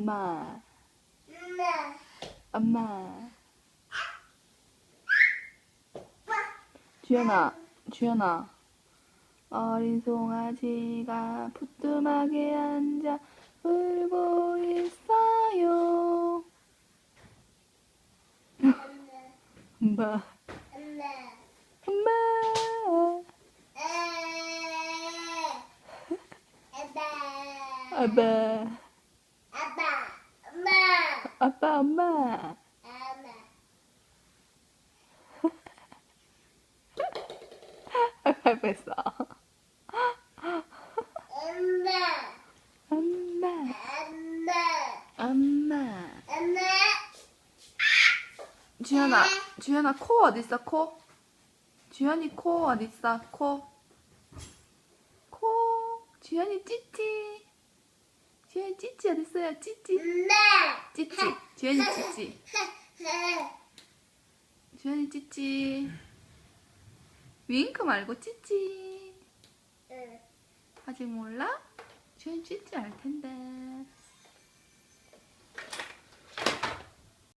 엄마. 엄마. 주연아. 어린 송아지가 부뚜막에 앉아 울고 있어요. 엄마. 엄마. 아빠. 아빠, 엄마. 발표했어. 엄마. 엄마. 주연아, 코 어딨어, 코? 주연이 코 어딨어, 코? 주연이 찌찌. 주연이 찌찌 어딨어요, 찌찌? 찌찌. 주연이 찌찌. 주연이 찌찌. 윙크 말고 찌찌. 아직 몰라? 주연이 찌찌 알 텐데.